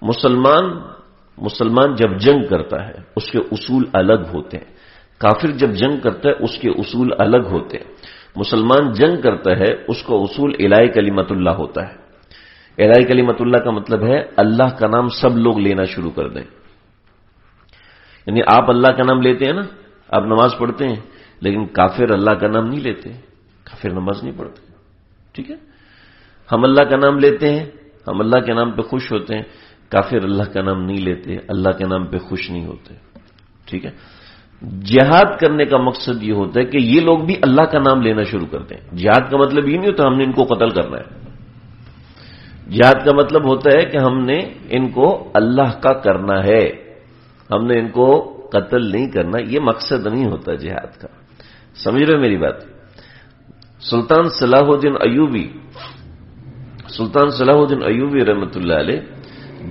مسلمان جب جنگ کرتا ہے اس کے اصول الگ ہوتے ہیں، کافر جب جنگ کرتا ہے اس کے اصول الگ ہوتے ہیں۔ مسلمان جنگ کرتا ہے اس کا اصول الہی کلمت اللہ ہوتا ہے۔ الہی کلمت اللہ کا مطلب ہے اللہ کا نام سب لوگ لینا شروع کر دیں، یعنی آپ اللہ کا نام لیتے ہیں نا، آپ نماز پڑھتے ہیں، لیکن کافر اللہ کا نام نہیں لیتے، کافر نماز نہیں پڑھتے، ٹھیک ہے؟ ہم اللہ کا نام لیتے ہیں، ہم اللہ کے نام پہ خوش ہوتے ہیں، کافر اللہ کا نام نہیں لیتے، اللہ کے نام پہ خوش نہیں ہوتے، ٹھیک ہے؟ جہاد کرنے کا مقصد یہ ہوتا ہے کہ یہ لوگ بھی اللہ کا نام لینا شروع کرتے ہیں۔ جہاد کا مطلب یہ نہیں ہوتا ہم نے ان کو قتل کرنا ہے، جہاد کا مطلب ہوتا ہے کہ ہم نے ان کو اللہ کا کرنا ہے، ہم نے ان کو قتل نہیں کرنا، یہ مقصد نہیں ہوتا جہاد کا۔ سمجھ رہے میری بات؟ سلطان صلاح الدین ایوبی رحمۃ اللہ علیہ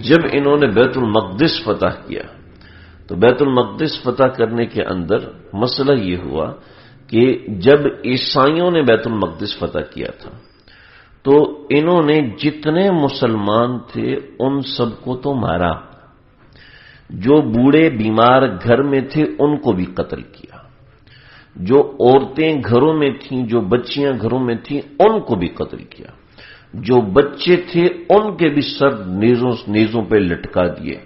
جب انہوں نے بیت المقدس فتح کیا تو بیت المقدس فتح کرنے کے اندر مسئلہ یہ ہوا کہ جب عیسائیوں نے بیت المقدس فتح کیا تھا تو انہوں نے جتنے مسلمان تھے ان سب کو تو مارا، جو بوڑھے بیمار گھر میں تھے ان کو بھی قتل کیا، جو عورتیں گھروں میں تھیں، جو بچیاں گھروں میں تھیں ان کو بھی قتل کیا، جو بچے تھے ان کے بھی سر نیزوں پہ لٹکا دیے،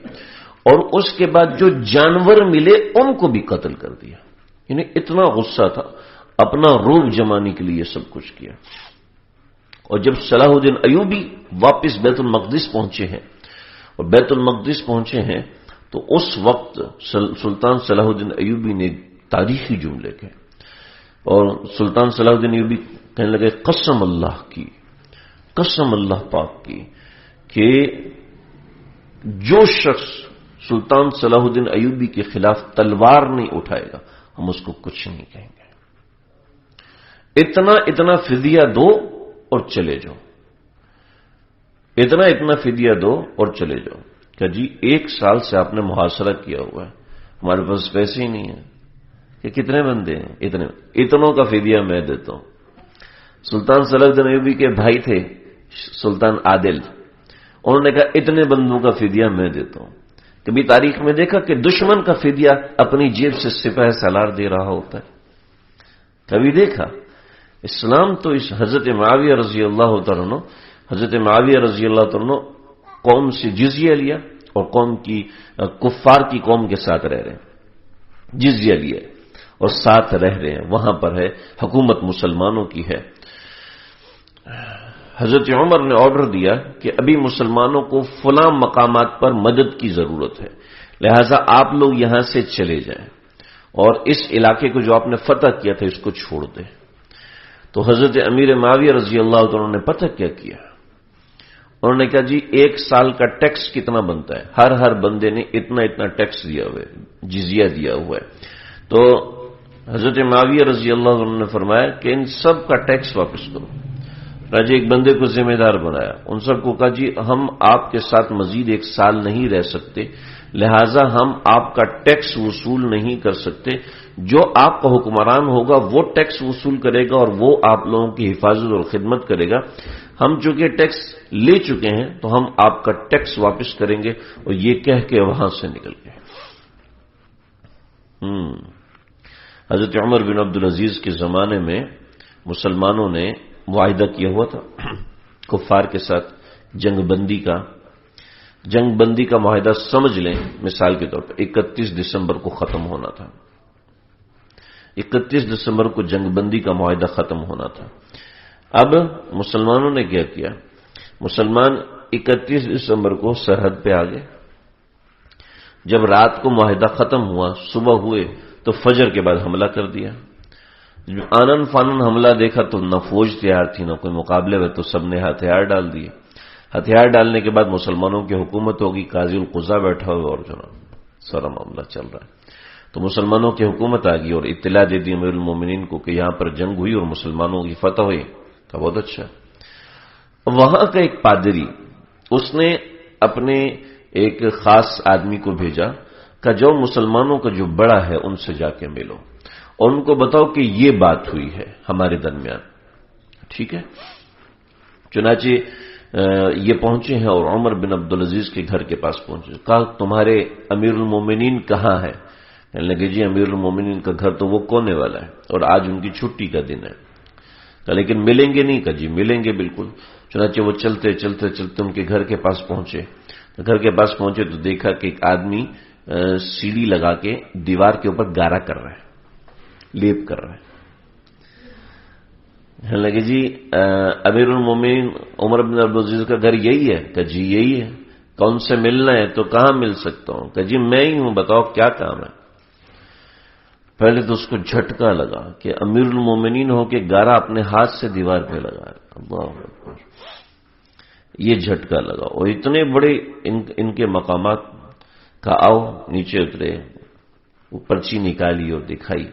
اور اس کے بعد جو جانور ملے ان کو بھی قتل کر دیا۔ یعنی اتنا غصہ تھا، اپنا روب جمانے کے لیے سب کچھ کیا۔ اور جب صلاح الدین ایوبی واپس بیت المقدس پہنچے ہیں اور بیت المقدس پہنچے ہیں تو اس وقت سلطان صلاح الدین ایوبی نے تاریخی جملے کہے، اور سلطان صلاح الدین ایوبی کہنے لگے قسم اللہ کی، قسم اللہ پاک کی کہ جو شخص سلطان صلاح الدین ایوبی کے خلاف تلوار نہیں اٹھائے گا ہم اس کو کچھ نہیں کہیں گے، اتنا فدیہ دو اور چلے جاؤ، اتنا فدیہ دو اور چلے جاؤ۔ کہ جی 1 سال سے آپ نے محاصرہ کیا ہوا ہے، ہمارے پاس پیسے ہی نہیں ہیں، کہ کتنے بندے ہیں، اتنوں کا فدیہ میں دیتا ہوں۔ سلطان صلاح الدین ایوبی کے بھائی تھے سلطان عادل، انہوں نے کہا اتنے بندوں کا فدیہ میں دیتا ہوں۔ کبھی تاریخ میں دیکھا کہ دشمن کا فدیہ اپنی جیب سے سپہ سالار دے رہا ہوتا ہے؟ کبھی دیکھا؟ اسلام تو اس حضرت معاویہ رضی اللہ عنہ قوم سے جزیہ لیا اور قوم کی کفار کی قوم کے ساتھ رہ رہے ہیں، جزیہ لیا اور ساتھ رہ رہے ہیں، وہاں پر ہے حکومت مسلمانوں کی ہے۔ حضرت عمر نے آرڈر دیا کہ ابھی مسلمانوں کو فلاں مقامات پر مدد کی ضرورت ہے، لہذا آپ لوگ یہاں سے چلے جائیں اور اس علاقے کو جو آپ نے فتح کیا تھا اس کو چھوڑ دیں۔ تو حضرت امیر معاویہ رضی اللہ عنہ نے پتہ کیا کیا؟ انہوں نے کہا جی 1 سال کا ٹیکس کتنا بنتا ہے؟ ہر بندے نے اتنا ٹیکس دیا ہوا ہے، جزیہ دیا ہوا ہے۔ تو حضرت معاویہ رضی اللہ عنہ نے فرمایا کہ ان سب کا ٹیکس واپس کرو۔ راجہ ایک بندے کو ذمہ دار بنایا، ان سب کو کہا جی ہم آپ کے ساتھ مزید 1 سال نہیں رہ سکتے، لہذا ہم آپ کا ٹیکس وصول نہیں کر سکتے، جو آپ کا حکمران ہوگا وہ ٹیکس وصول کرے گا اور وہ آپ لوگوں کی حفاظت اور خدمت کرے گا، ہم چونکہ ٹیکس لے چکے ہیں تو ہم آپ کا ٹیکس واپس کریں گے۔ اور یہ کہہ کے وہاں سے نکل گئے۔ حضرت عمر بن عبدالعزیز کے زمانے میں مسلمانوں نے معاہدہ کیا ہوا تھا کفار کے ساتھ جنگ بندی کا معاہدہ سمجھ لیں، مثال کے طور پر 31 دسمبر کو ختم ہونا تھا، 31 دسمبر کو جنگ بندی کا معاہدہ ختم ہونا تھا۔ اب مسلمانوں نے کیا کیا؟ مسلمان 31 دسمبر کو سرحد پہ آ گئے، جب رات کو معاہدہ ختم ہوا صبح ہوئے تو فجر کے بعد حملہ کر دیا۔ آنن فانن حملہ دیکھا تو نہ فوج تیار تھی نہ کوئی مقابلے میں، تو سب نے ہتھیار ڈال دیے۔ ہتھیار ڈالنے کے بعد مسلمانوں کی حکومت ہوگی، قاضی القضا بیٹھا ہوا اور جناب سارا معاملہ چل رہا ہے۔ تو مسلمانوں کی حکومت آ گئی اور اطلاع دے دی امیر المومنین کو کہ یہاں پر جنگ ہوئی اور مسلمانوں کی فتح ہوئی۔ تو بہت اچھا۔ وہاں کا ایک پادری اس نے اپنے ایک خاص آدمی کو بھیجا کہ جو مسلمانوں کا جو بڑا ہے ان سے جا کے ملو اور ان کو بتاؤ کہ یہ بات ہوئی ہے ہمارے درمیان، ٹھیک ہے؟ چنانچہ یہ پہنچے ہیں اور عمر بن عبدالعزیز کے گھر کے پاس پہنچے. کہا تمہارے امیر المومنین کہاں ہے؟ کہنے لگے جی امیر المومنین کا گھر تو وہ کونے والا ہے اور آج ان کی چھٹی کا دن ہے. کہا لیکن ملیں گے نہیں؟ کہا جی ملیں گے بالکل. چنانچہ وہ چلتے چلتے چلتے ان کے گھر کے پاس پہنچے. گھر کے پاس پہنچے تو دیکھا کہ ایک آدمی سیڑھی لگا کے دیوار کے اوپر گارا کر رہا ہے، لیپ کر رہا ہے. کہنے لگے جی امیر المومنین عمر بن عبدالعزیز کا گھر یہی ہے؟ کہ جی یہی ہے. کون سے ملنا ہے؟ تو کہاں مل سکتا ہوں؟ کہ جی میں ہی ہوں، بتاؤ کیا کام ہے. پہلے تو اس کو جھٹکا لگا کہ امیر المومنین ہو کے گارا اپنے ہاتھ سے دیوار پہ لگا. اللہ اکبر، یہ جھٹکا لگا. اور اتنے بڑے ان کے مقامات کا آؤ نیچے اترے، وہ پرچی نکالی اور دکھائی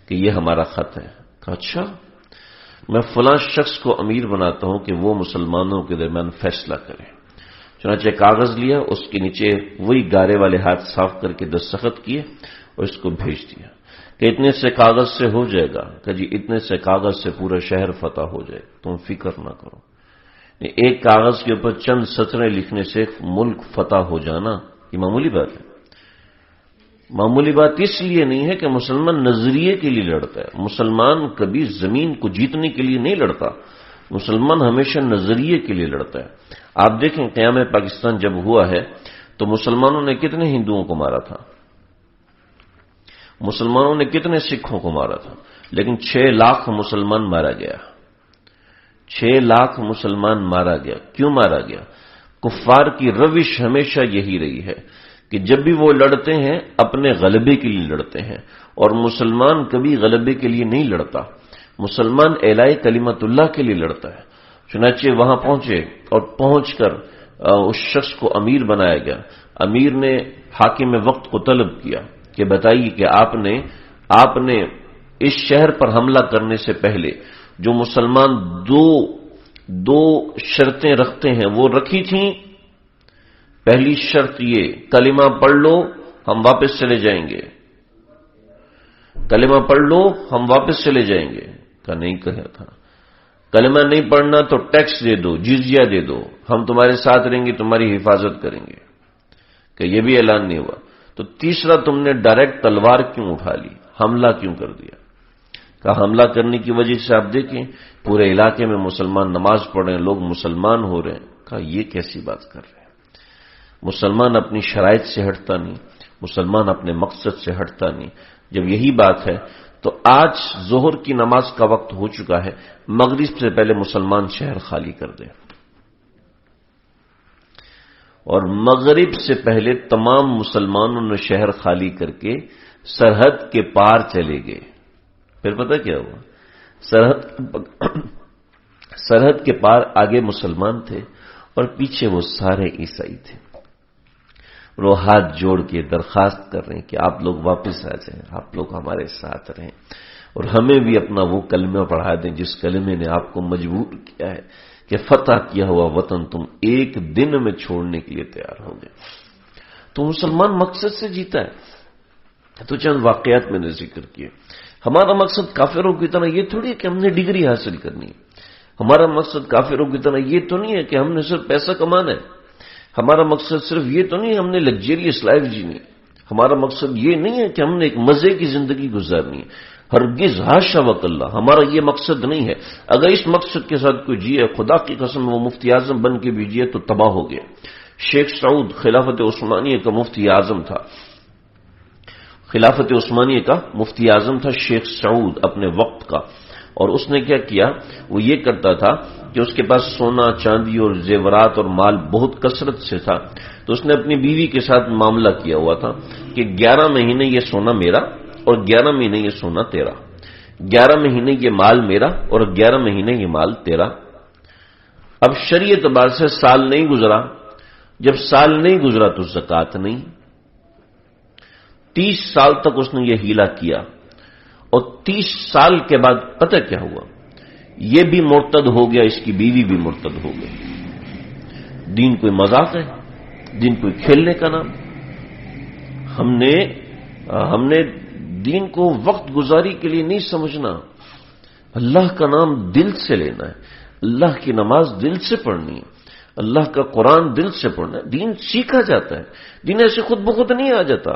کہ یہ ہمارا خط ہے. کہا اچھا، میں فلاں شخص کو امیر بناتا ہوں کہ وہ مسلمانوں کے درمیان فیصلہ کرے. چنانچہ کاغذ لیا، اس کے نیچے وہی گارے والے ہاتھ صاف کر کے دستخط کیے اور اس کو بھیج دیا کہ اتنے سے کاغذ سے ہو جائے گا. کہ جی اتنے سے کاغذ سے پورا شہر فتح ہو جائے، تم فکر نہ کرو. ایک کاغذ کے اوپر چند سطریں لکھنے سے ملک فتح ہو جانا یہ معمولی بات ہے. معمولی بات اس لیے نہیں ہے کہ مسلمان نظریے کے لیے لڑتا ہے. مسلمان کبھی زمین کو جیتنے کے لیے نہیں لڑتا، مسلمان ہمیشہ نظریے کے لیے لڑتا ہے. آپ دیکھیں قیام پاکستان جب ہوا ہے تو مسلمانوں نے کتنے ہندوؤں کو مارا تھا، مسلمانوں نے کتنے سکھوں کو مارا تھا، لیکن 6 لاکھ مسلمان مارا گیا. 6 لاکھ مسلمان مارا گیا. کیوں مارا گیا؟ کفار کی روش ہمیشہ یہی رہی ہے کہ جب بھی وہ لڑتے ہیں اپنے غلبے کے لیے لڑتے ہیں، اور مسلمان کبھی غلبے کے لیے نہیں لڑتا. مسلمان اعلاء کلمت اللہ کے لیے لڑتا ہے. چنانچہ وہاں پہنچے اور پہنچ کر اس شخص کو امیر بنایا گیا. امیر نے حاکم وقت کو طلب کیا کہ بتائیے کہ آپ نے اس شہر پر حملہ کرنے سے پہلے جو مسلمان دو شرطیں رکھتے ہیں وہ رکھی تھیں. پہلی شرط یہ کلمہ پڑھ لو ہم واپس چلے جائیں گے، کلمہ پڑھ لو ہم واپس چلے جائیں گے. کہ نہیں کہا تھا کلمہ نہیں پڑھنا تو ٹیکس دے دو، جزیہ دے دو، ہم تمہارے ساتھ رہیں گے، تمہاری حفاظت کریں گے. کہ یہ بھی اعلان نہیں ہوا. تو تیسرا تم نے ڈائریکٹ تلوار کیوں اٹھا لی، حملہ کیوں کر دیا؟ کہا حملہ کرنے کی وجہ سے آپ دیکھیں پورے علاقے میں مسلمان نماز پڑھ رہے ہیں، لوگ مسلمان ہو رہے ہیں. کہا یہ کیسی بات کر رہے ہیں؟ مسلمان اپنی شرائط سے ہٹتا نہیں، مسلمان اپنے مقصد سے ہٹتا نہیں. جب یہی بات ہے تو آج ظہر کی نماز کا وقت ہو چکا ہے، مغرب سے پہلے مسلمان شہر خالی کر دیں. اور مغرب سے پہلے تمام مسلمانوں نے شہر خالی کر کے سرحد کے پار چلے گئے. پھر پتہ کیا ہوا؟ سرحد کے پار آگے مسلمان تھے اور پیچھے وہ سارے عیسائی تھے. وہ ہاتھ جوڑ کے درخواست کر رہے ہیں کہ آپ لوگ واپس آ جائیں، آپ لوگ ہمارے ساتھ رہیں اور ہمیں بھی اپنا وہ کلمہ پڑھا دیں جس کلمے نے آپ کو مجبور کیا ہے کہ فتح کیا ہوا وطن تم ایک دن میں چھوڑنے کے لیے تیار ہو گئے. تو مسلمان مقصد سے جیتا ہے. تو چند واقعات میں نے ذکر کیے. ہمارا مقصد کافروں کی طرح یہ تھوڑی ہے کہ ہم نے ڈگری حاصل کرنی ہے. ہمارا مقصد کافروں کی طرح یہ تو نہیں ہے کہ ہم نے صرف پیسہ کمانا ہے. ہمارا مقصد صرف یہ تو نہیں ہے ہم نے لگژریس لائف جینی. ہمارا مقصد یہ نہیں ہے کہ ہم نے ایک مزے کی زندگی گزارنی ہے. ہرگز حاشا وکلا ہمارا یہ مقصد نہیں ہے. اگر اس مقصد کے ساتھ کوئی جیے، خدا کی قسم وہ مفتی اعظم بن کے بھی جیے تو تباہ ہو گیا. شیخ سعود خلافت عثمانیہ کا مفتی اعظم تھا، خلافت عثمانیہ کا مفتی اعظم تھا شیخ سعود اپنے وقت کا. اور اس نے کیا کیا؟ وہ یہ کرتا تھا کہ اس کے پاس سونا چاندی اور زیورات اور مال بہت کثرت سے تھا. تو اس نے اپنی بیوی کے ساتھ معاملہ کیا ہوا تھا کہ 11 مہینے یہ سونا میرا اور 11 مہینے یہ سونا تیرا، 11 مہینے یہ مال میرا اور 11 مہینے یہ مال تیرا. اب شرعی اعتبار سے سال نہیں گزرا. جب سال نہیں گزرا تو زکوٰۃ نہیں. 30 سال تک اس نے یہ ہیلا کیا اور 30 سال کے بعد پتہ کیا ہوا؟ یہ بھی مرتد ہو گیا، اس کی بیوی بھی مرتد ہو گئی. دین کوئی مذاق ہے؟ دین کوئی کھیلنے کا نام؟ ہم نے دین کو وقت گزاری کے لیے نہیں سمجھنا. اللہ کا نام دل سے لینا ہے، اللہ کی نماز دل سے پڑھنی ہے. اللہ کا قرآن دل سے پڑھنا ہے. دین سیکھا جاتا ہے, دین ایسے خود بخود نہیں آ جاتا.